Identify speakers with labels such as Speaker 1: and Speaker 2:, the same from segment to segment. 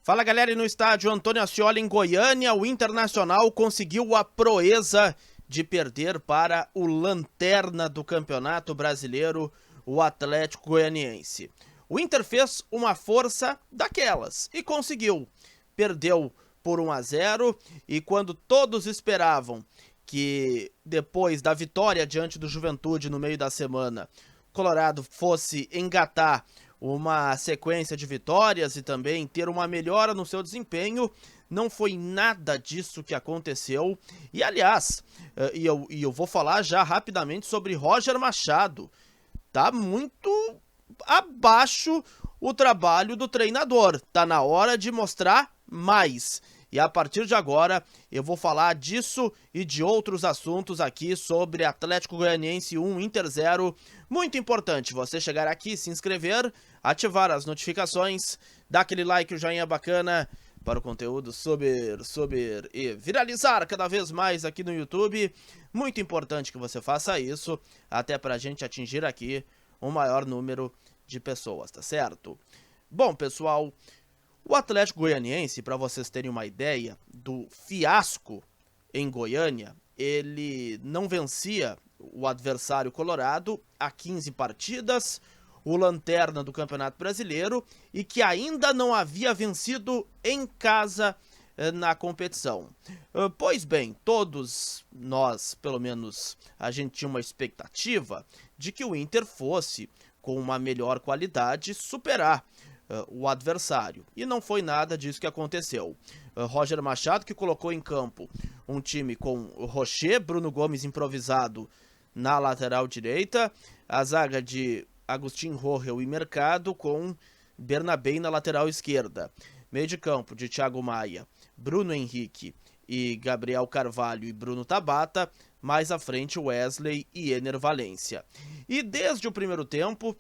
Speaker 1: Fala galera, e no estádio Antônio Ascioli em Goiânia, o Internacional conseguiu a proeza de perder para o lanterna do Campeonato Brasileiro, o Atlético Goianiense. O Inter fez uma força daquelas e conseguiu. Perdeu por 1-0 e quando todos esperavam que depois da vitória diante do Juventude no meio da semana, Colorado fosse engatar uma sequência de vitórias e também ter uma melhora no seu desempenho, não foi nada disso que aconteceu. E aliás, eu vou falar já rapidamente sobre Roger Machado. Tá muito abaixo o trabalho do treinador. Tá na hora de mostrar mais. E a partir de agora eu vou falar disso e de outros assuntos aqui sobre Atlético Goianiense 1, Inter 0. Muito importante você chegar aqui, se inscrever, ativar as notificações, dar aquele like, o joinha bacana para o conteúdo subir e viralizar cada vez mais aqui no YouTube. Muito importante que você faça isso, até para a gente atingir aqui um maior número de pessoas, tá certo? Bom, pessoal, o Atlético Goianiense, para vocês terem uma ideia do fiasco em Goiânia, ele não vencia o adversário colorado há 15 partidas, o lanterna do Campeonato Brasileiro, e que ainda não havia vencido em casa na competição. Pois bem, todos nós, pelo menos a gente tinha uma expectativa de que o Inter fosse, com uma melhor qualidade, superar o adversário. E não foi nada disso que aconteceu. Roger Machado, que colocou em campo um time com Rocher, Bruno Gomes improvisado na lateral direita, a zaga de Agustin Rohel e Mercado com Bernabé na lateral esquerda. Meio de campo de Thiago Maia, Bruno Henrique e Gabriel Carvalho e Bruno Tabata. Mais à frente Wesley e Ener Valencia. E desde o primeiro tempo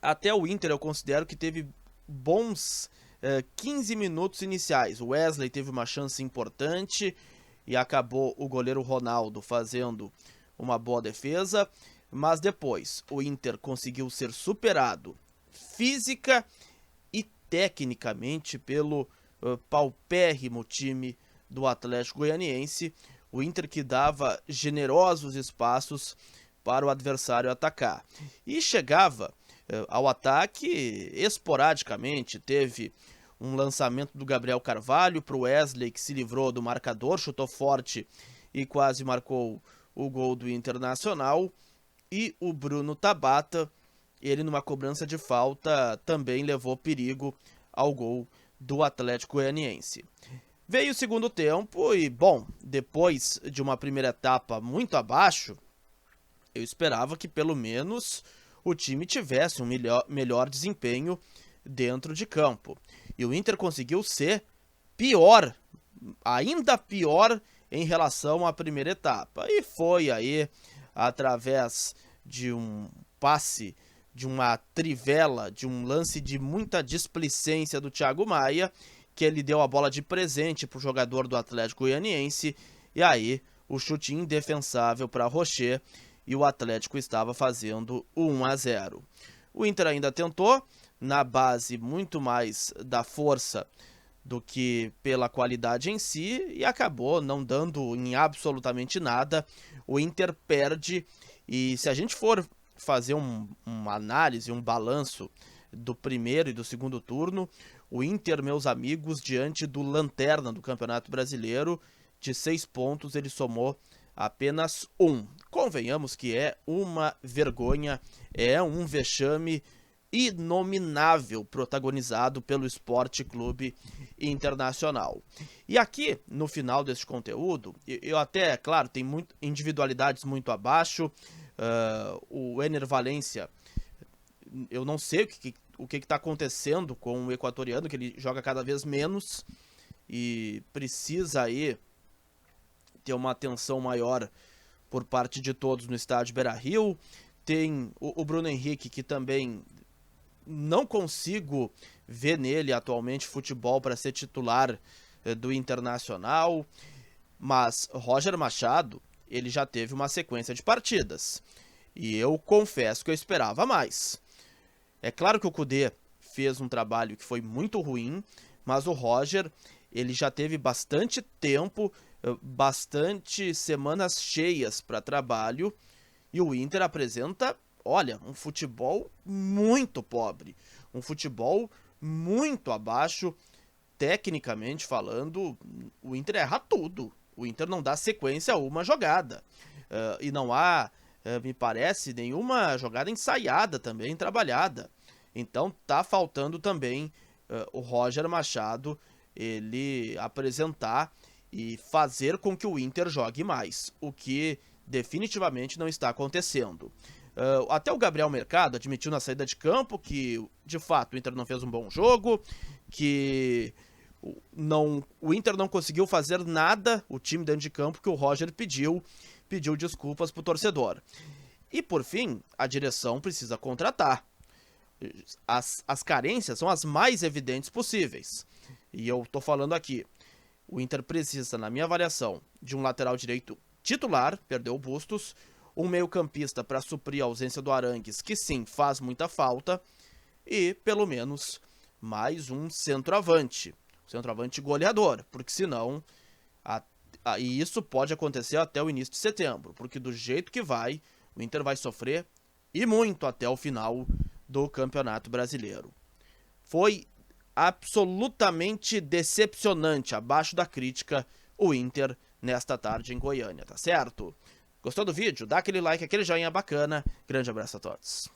Speaker 1: até o Inter eu considero que teve bons 15 minutos iniciais. O Wesley teve uma chance importante e acabou o goleiro Ronaldo fazendo uma boa defesa, mas depois o Inter conseguiu ser superado física e tecnicamente pelo paupérrimo time do Atlético Goianiense. O Inter que dava generosos espaços para o adversário atacar e chegava ao ataque esporadicamente. Teve um lançamento do Gabriel Carvalho para o Wesley, que se livrou do marcador, chutou forte e quase marcou o gol do Internacional. E o Bruno Tabata, ele numa cobrança de falta, também levou perigo ao gol do Atlético Goianiense. Veio o segundo tempo e, bom, depois de uma primeira etapa muito abaixo, eu esperava que pelo menos o time tivesse um melhor desempenho dentro de campo. E o Inter conseguiu ser pior, ainda pior em relação à primeira etapa. E foi aí, através de um passe, de uma trivela, de um lance de muita displicência do Thiago Maia, que ele deu a bola de presente para o jogador do Atlético Goianiense. E aí, o chute indefensável para Rocher, e o Atlético estava fazendo o 1-0. O Inter ainda tentou, na base muito mais da força do que pela qualidade em si, e acabou não dando em absolutamente nada. O Inter perde, e se a gente for fazer uma análise, um balanço do primeiro e do segundo turno, o Inter, meus amigos, diante do lanterna do Campeonato Brasileiro, de 6 pontos, ele somou apenas 1. Convenhamos que é uma vergonha, é um vexame inominável protagonizado pelo Sport Clube Internacional. E aqui, no final deste conteúdo, eu até, claro, tem individualidades muito abaixo. O Ener Valencia, eu não sei o que está acontecendo com o equatoriano, que ele joga cada vez menos e precisa aí ter uma atenção maior por parte de todos no estádio Beira-Rio. Tem o Bruno Henrique, que também não consigo ver nele atualmente futebol para ser titular do Internacional. Mas Roger Machado, ele já teve uma sequência de partidas. E eu confesso que eu esperava mais. É claro que o Kudê fez um trabalho que foi muito ruim, mas o Roger, ele já teve bastante tempo, bastante semanas cheias para trabalho, e o Inter apresenta, olha, um futebol muito pobre, um futebol muito abaixo, tecnicamente falando. O Inter erra tudo, o Inter não dá sequência a uma jogada, e não há, me parece, nenhuma jogada ensaiada também, trabalhada. Então tá faltando também o Roger Machado, ele apresentar e fazer com que o Inter jogue mais, o que definitivamente não está acontecendo. Até o Gabriel Mercado admitiu na saída de campo que, de fato, o Inter não fez um bom jogo, que o Inter não conseguiu fazer nada, o time dentro de campo, que o Roger pediu desculpas pro torcedor. E, por fim, a direção precisa contratar. As carências são as mais evidentes possíveis. E eu tô falando aqui, o Inter precisa, na minha avaliação, de um lateral direito titular, perdeu o Bustos, um meio-campista para suprir a ausência do Arangues, que sim, faz muita falta, e, pelo menos, mais um centroavante goleador, porque senão, e isso pode acontecer até o início de setembro, porque do jeito que vai, o Inter vai sofrer, e muito, até o final do Campeonato Brasileiro. Foi absolutamente decepcionante, abaixo da crítica, o Inter nesta tarde em Goiânia, tá certo? Gostou do vídeo? Dá aquele like, aquele joinha bacana. Grande abraço a todos.